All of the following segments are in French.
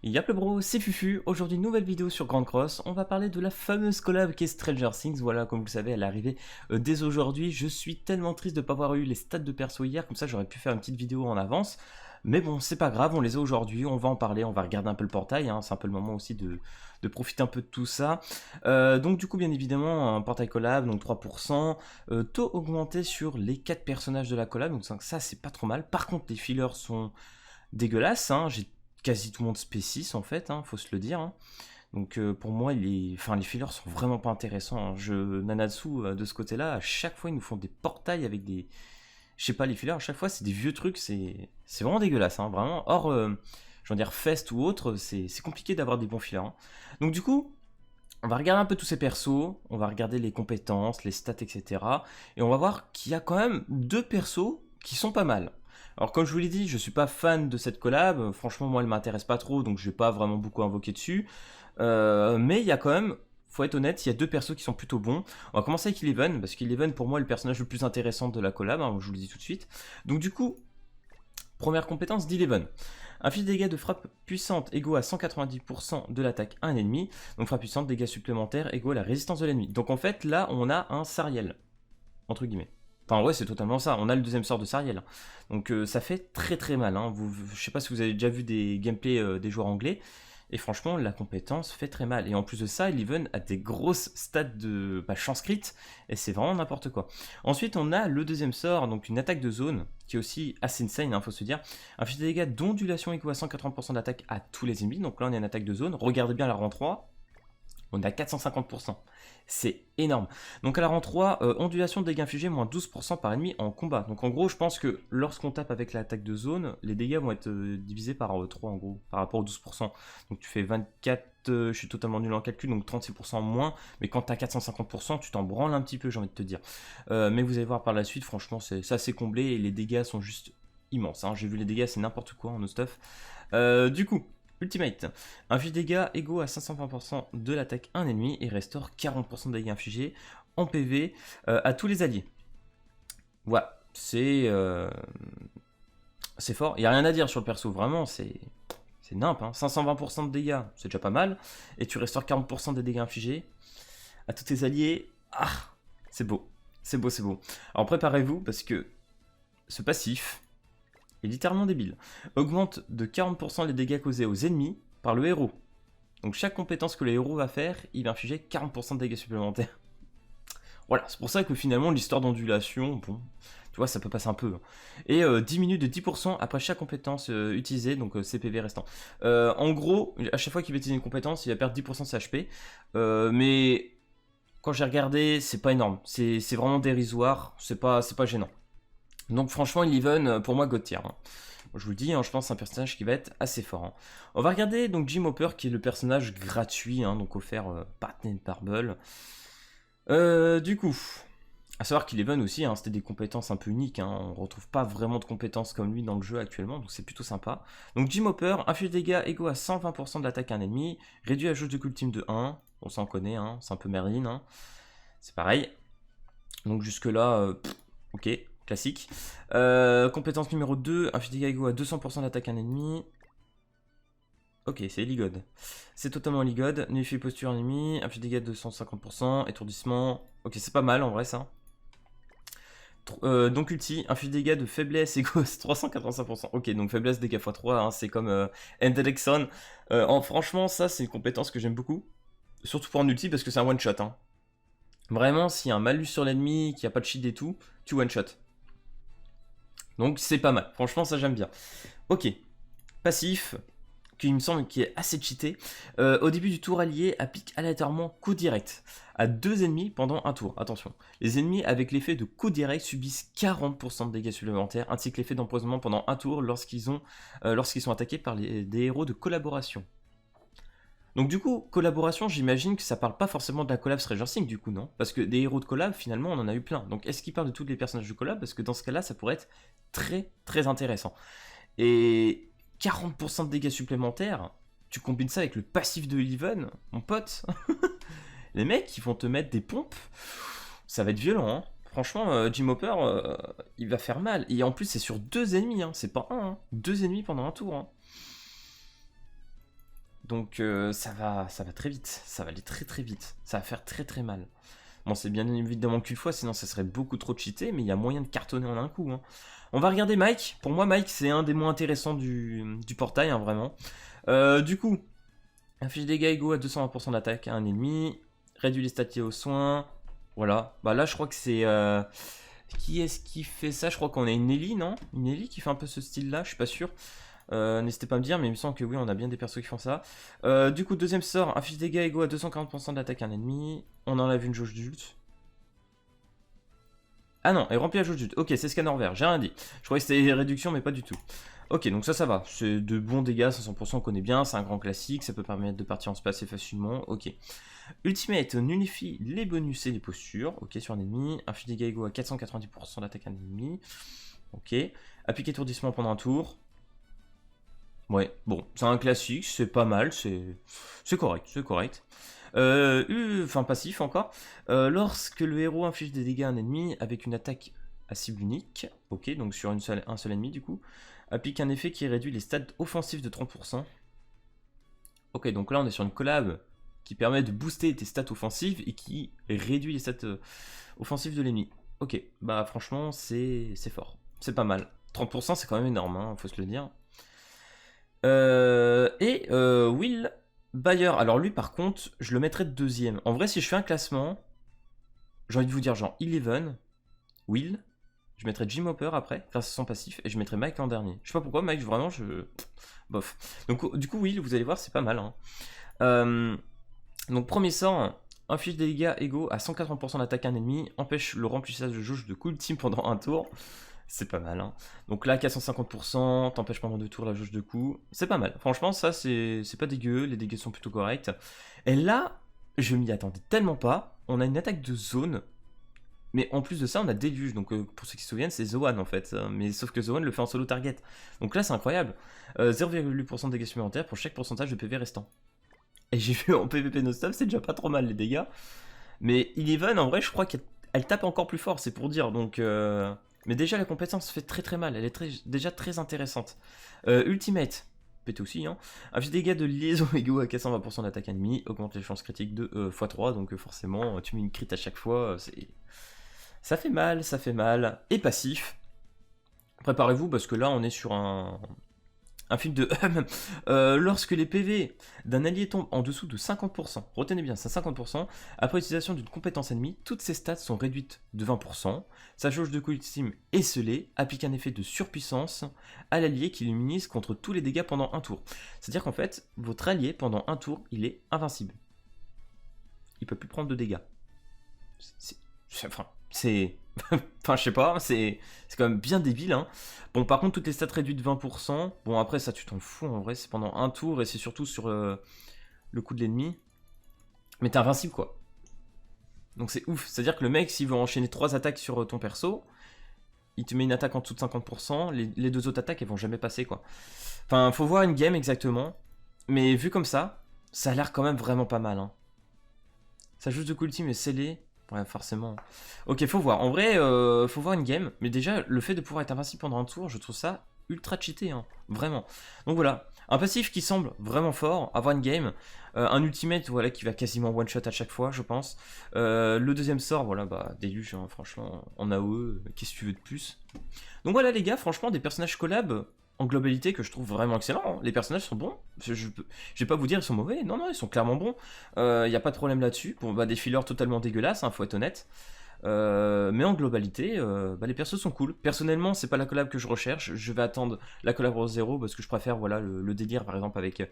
Y'a le bro, c'est Fufu. Aujourd'hui, nouvelle vidéo sur Grand Cross. On va parler de la fameuse collab qui est Stranger Things. Voilà, comme vous le savez, elle est arrivée dès aujourd'hui. Je suis tellement triste de ne pas avoir eu les stats de perso hier. Comme ça, j'aurais pu faire une petite vidéo en avance. Mais bon, c'est pas grave, on les a aujourd'hui. On va en parler, on va regarder un peu le portail. Hein. C'est un peu le moment aussi de profiter un peu de tout ça. Donc, du coup, bien évidemment, un portail collab, donc 3%. Taux augmenté sur les 4 personnages de la collab. Donc, ça, c'est pas trop mal. Par contre, les fillers sont dégueulasses. Hein. J'ai quasi tout le monde spécis en fait, hein, faut se le dire. Hein. Donc pour moi, les fillers sont vraiment pas intéressants. Hein. Nanatsu, de ce côté-là, à chaque fois, ils nous font des portails avec des... Je sais pas, les fillers, à chaque fois, c'est des vieux trucs, c'est vraiment dégueulasse, hein, vraiment. Or, je veux dire, Fest ou autre, c'est compliqué d'avoir des bons fillers. Hein. Donc du coup, on va regarder un peu tous ces persos, on va regarder les compétences, les stats, etc. Et on va voir qu'il y a quand même 2 persos qui sont pas mal. Alors comme je vous l'ai dit, je suis pas fan de cette collab, franchement moi elle m'intéresse pas trop, donc je vais pas vraiment beaucoup invoquer dessus. Mais il y a quand même, faut être honnête, il y a 2 persos qui sont plutôt bons. On va commencer avec Eleven, parce qu'Eleven pour moi est le personnage le plus intéressant de la collab, hein, je vous le dis tout de suite. Donc du coup, première compétence d'Eleven. Inflige des dégâts de frappe puissante égaux à 190% de l'attaque à un ennemi. Donc frappe puissante, dégâts supplémentaires égaux à la résistance de l'ennemi. Donc en fait là on a un Sariel, entre guillemets. Enfin ouais, c'est totalement ça, on a le deuxième sort de Sariel. Donc ça fait très très mal. Hein. Je sais pas si vous avez déjà vu des gameplays des joueurs anglais. Et franchement, la compétence fait très mal. Et en plus de ça, Eleven a des grosses stats de chance crit. Et c'est vraiment n'importe quoi. Ensuite, on a le deuxième sort, donc une attaque de zone, qui est aussi assez insane, hein, faut se dire. Inflige des dégâts d'ondulation égaux à 180% d'attaque à tous les ennemis. Donc là, on a une attaque de zone. Regardez bien la rang 3. On est à 450%. C'est énorme. Donc à la rang 3, ondulation de dégâts infligés, moins 12% par ennemi en combat. Donc en gros, je pense que lorsqu'on tape avec l'attaque de zone, les dégâts vont être divisés par 3 en gros, par rapport aux 12%. Donc tu fais 24, je suis totalement nul en calcul, donc 36% moins. Mais quand tu as 450%, tu t'en branles un petit peu, j'ai envie de te dire. Mais vous allez voir par la suite, franchement, ça c'est comblé et les dégâts sont juste immenses. Hein. J'ai vu les dégâts, c'est n'importe quoi en no stuff. Du coup, Ultimate. Inflige dégâts égaux à 520% de l'attaque à un ennemi et restaure 40% de dégâts infligés en PV à tous les alliés. Voilà, c'est fort. Il n'y a rien à dire sur le perso, vraiment, c'est nimp. Hein. 520% de dégâts, c'est déjà pas mal. Et tu restaures 40% des dégâts infligés à tous tes alliés. Ah, c'est beau, c'est beau, c'est beau. Alors préparez-vous parce que ce passif est littéralement débile. Augmente de 40% les dégâts causés aux ennemis par le héros. Donc chaque compétence que le héros va faire, il va infliger 40% de dégâts supplémentaires. Voilà, c'est pour ça que finalement l'histoire d'ondulation, bon, tu vois, ça peut passer un peu. Et diminue de 10% après chaque compétence utilisée, donc CPV restant. En gros, à chaque fois qu'il va utiliser une compétence, il va perdre 10% de ses HP. Mais quand j'ai regardé, c'est pas énorme. C'est vraiment dérisoire, c'est pas gênant. Donc franchement, Eleven, pour moi, God tier. Hein. Je vous le dis, hein, je pense que c'est un personnage qui va être assez fort. Hein. On va regarder donc Jim Hopper, qui est le personnage gratuit, hein, donc offert par Tenparbell. Du coup, à savoir qu'Eleven aussi, hein, c'était des compétences un peu uniques. Hein, on retrouve pas vraiment de compétences comme lui dans le jeu actuellement, donc c'est plutôt sympa. Donc Jim Hopper, inflige des dégâts égaux à 120% de l'attaque à un ennemi, réduit la jauge de ultime de 1. On s'en connaît, hein, c'est un peu Merlin. Hein. C'est pareil. Donc jusque-là, ok. Classique. Compétence numéro 2, inflige dégâts égaux à 200% d'attaque à un ennemi. Ok, c'est Eligod. C'est totalement Eligod. Nullifie posture ennemi, inflige dégâts de 250%, étourdissement. Ok, c'est pas mal en vrai ça. Donc ulti, inflige dégâts de faiblesse égaux à 385%. Ok, donc faiblesse dégâts x3, hein, c'est comme Endelexon. Franchement, ça c'est une compétence que j'aime beaucoup. Surtout pour un ulti parce que c'est un one shot. Hein. Vraiment, s'il y a un malus sur l'ennemi, qu'il n'y a pas de shield et tout, tu one shot. Donc c'est pas mal, franchement ça j'aime bien. Ok, passif, qui me semble qui est assez cheaté. Au début du tour allié, applique aléatoirement coup direct à 2 ennemis pendant un tour. Attention, les ennemis avec l'effet de coup direct subissent 40% de dégâts supplémentaires, ainsi que l'effet d'empoisonnement pendant un tour lorsqu'ils sont attaqués par des héros de collaboration. Donc du coup, collaboration, j'imagine que ça parle pas forcément de la collab Stranger Things du coup, non? Parce que des héros de collab, finalement, on en a eu plein. Donc est-ce qu'il parle de tous les personnages de collab? Parce que dans ce cas-là, ça pourrait être très très intéressant. Et 40% de dégâts supplémentaires, tu combines ça avec le passif de Eleven, mon pote. Les mecs, ils vont te mettre des pompes. Ça va être violent, hein. Franchement, Jim Hopper, il va faire mal. Et en plus, c'est sur 2 ennemis, hein. C'est pas un, hein. 2 ennemis pendant un tour, hein. Donc ça va très vite, ça va aller très très vite, ça va faire très très mal. Bon, c'est bien évidemment qu'une fois, sinon ça serait beaucoup trop cheaté, mais il y a moyen de cartonner en un coup, hein. On va regarder Mike. Pour moi, Mike, c'est un des moins intéressants du portail, hein, vraiment. Du coup, affiche dégâts égaux à 220% d'attaque à un ennemi. Réduit les stats liés aux soins. Voilà. Bah là, je crois que c'est... Qui est-ce qui fait ça? Je crois qu'on a une Ellie, non? Une Ellie qui fait un peu ce style-là, je suis pas sûr. N'hésitez pas à me dire, mais il me semble que oui, on a bien des persos qui font ça. Du coup, deuxième sort, affiche dégâts égaux à 240% d'attaque à un ennemi. On enlève une jauge d'ult. Ah non, et remplit la jauge d'ult. Ok, c'est scanner vert, j'ai rien dit. Je croyais que c'était réduction, mais pas du tout. Ok, donc ça va. C'est de bons dégâts, 500%, on connaît bien. C'est un grand classique, ça peut permettre de partir en space assez facilement. Ok. Ultimate nullifie les bonus et les postures. Ok, sur un ennemi. Affiche dégâts égaux à 490% d'attaque à un ennemi. Ok. Applique étourdissement pendant un tour. Ouais, bon, c'est un classique, c'est pas mal, c'est correct, c'est correct. Enfin, passif encore. Lorsque le héros inflige des dégâts à un ennemi avec une attaque à cible unique, ok, donc sur un seul ennemi du coup, applique un effet qui réduit les stats offensifs de 30%. Ok, donc là on est sur une collab qui permet de booster tes stats offensives et qui réduit les stats offensives de l'ennemi. Ok, bah franchement c'est fort, c'est pas mal. 30% c'est quand même énorme, hein, faut se le dire. Will Bayer, alors lui par contre, je le mettrais deuxième. En vrai, si je fais un classement, j'ai envie de vous dire genre Eleven, Will, je mettrais Jim Hopper après, grâce à son passif, et je mettrais Mike en dernier. Je sais pas pourquoi, Mike, vraiment, bof. Donc du coup, Will, vous allez voir, c'est pas mal, hein. Donc premier sort, inflige des dégâts égaux à 180% d'attaque à un ennemi, empêche le remplissage de jauge de coup ultime pendant un tour. C'est pas mal, hein. Donc là, 450%, t'empêches pendant 2 tours la jauge de coup. C'est pas mal. Franchement, ça, c'est pas dégueu. Les dégâts sont plutôt corrects. Et là, je m'y attendais tellement pas. On a une attaque de zone. Mais en plus de ça, on a Déluge. Donc pour ceux qui se souviennent, c'est Zoan en fait. Mais sauf que Zoan le fait en solo target. Donc là, c'est incroyable. 0,8% de dégâts supplémentaires pour chaque pourcentage de PV restant. Et j'ai vu en PVP non-stop, c'est déjà pas trop mal les dégâts. Mais Eleven, en vrai, je crois qu'elle tape encore plus fort, c'est pour dire. Donc... Mais déjà, la compétence fait très très mal, elle est déjà très intéressante. Ultimate, pète aussi, hein. Inflige des dégâts de liaison égaux à 420% d'attaque ennemie, augmente les chances critiques de x3, donc forcément, tu mets une crit à chaque fois, ça fait mal, ça fait mal. Et passif, préparez-vous parce que là, on est sur un film de... lorsque les PV d'un allié tombent en dessous de 50%, retenez bien, c'est 50%, après utilisation d'une compétence ennemie, toutes ses stats sont réduites de 20%, sa jauge de coup ultime est scellée, applique un effet de surpuissance à l'allié qui l'immunise contre tous les dégâts pendant un tour. C'est-à-dire qu'en fait, votre allié, pendant un tour, il est invincible. Il peut plus prendre de dégâts. Enfin, je sais pas, c'est quand même bien débile, hein. Bon, par contre, toutes les stats réduites de 20%. Bon, après, ça, tu t'en fous, en vrai, c'est pendant un tour, et c'est surtout sur le coup de l'ennemi. Mais t'es invincible, quoi. Donc c'est ouf, c'est-à-dire que le mec, s'il veut enchaîner 3 attaques sur ton perso, il te met une attaque en dessous de 50%, les 2 autres attaques, elles vont jamais passer, quoi. Enfin, faut voir une game, exactement. Mais vu comme ça a l'air quand même vraiment pas mal, hein. Sa jauge de coup ultime est scellée. Ouais, forcément. Ok, faut voir. En vrai, faut voir une game. Mais déjà, le fait de pouvoir être invincible pendant un tour, je trouve ça ultra cheaté, hein. Vraiment. Donc voilà. Un passif qui semble vraiment fort, avoir une game. Un ultimate, voilà, qui va quasiment one shot à chaque fois, je pense. Le deuxième sort, voilà, bah, déluge, hein, franchement, en AOE, qu'est-ce que tu veux de plus? Donc voilà, les gars, franchement, des personnages collab en globalité que je trouve vraiment excellent, hein. Les personnages sont bons. Je vais pas vous dire ils sont mauvais. Non, non, ils sont clairement bons. Il n'y a pas de problème là-dessus. Bon, bah, des fillers totalement dégueulasses, hein, faut être honnête. Mais en globalité, bah, les persos sont cool. Personnellement, c'est pas la collab que je recherche. Je vais attendre la collab au 0 parce que je préfère voilà, le délire, par exemple, avec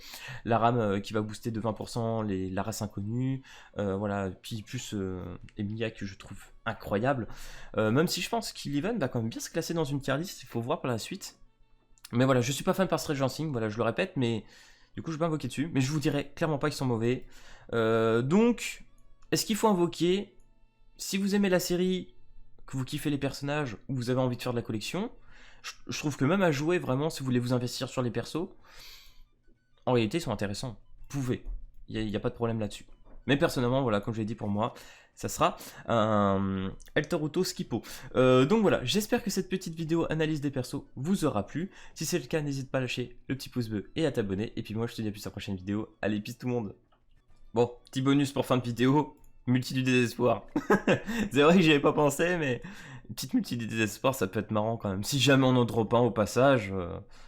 la rame qui va booster de 20% la race inconnue. Voilà, puis plus Emilia que je trouve incroyable. Même si je pense qu'Eleven va quand même bien se classer dans une tier list, il faut voir par la suite. Mais voilà, je suis pas fan par Stranger Things, voilà, je le répète, mais du coup je vais pas invoquer dessus. Mais je vous dirais clairement pas qu'ils sont mauvais. Donc, est-ce qu'il faut invoquer? Si vous aimez la série, que vous kiffez les personnages, ou vous avez envie de faire de la collection, je trouve que même à jouer vraiment, si vous voulez vous investir sur les persos, en réalité ils sont intéressants. Vous pouvez, il n'y a pas de problème là-dessus. Mais personnellement, voilà, comme je l'ai dit pour moi, ça sera un Alteruto Skipo. Donc voilà, j'espère que cette petite vidéo analyse des persos vous aura plu. Si c'est le cas, n'hésite pas à lâcher le petit pouce bleu et à t'abonner. Et puis moi, je te dis à plus à la prochaine vidéo. Allez, peace tout le monde. Bon, petit bonus pour fin de vidéo, multi du désespoir. C'est vrai que j'y avais pas pensé, mais une petite multi du désespoir, ça peut être marrant quand même. Si jamais on en drop un au passage,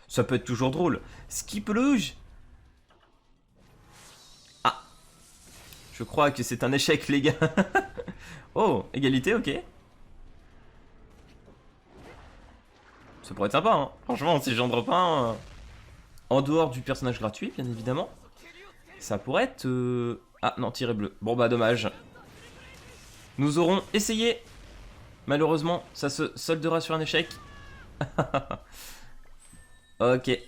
ça peut être toujours drôle. Skipelouge. Ah, je crois que c'est un échec, les gars. Oh, égalité, ok. Ça pourrait être sympa, hein. Franchement, si j'en drop un, en dehors du personnage gratuit, bien évidemment, ça pourrait être... Ah, non, tiré bleu. Bon, bah, dommage. Nous aurons essayé. Malheureusement, ça se soldera sur un échec. Ok.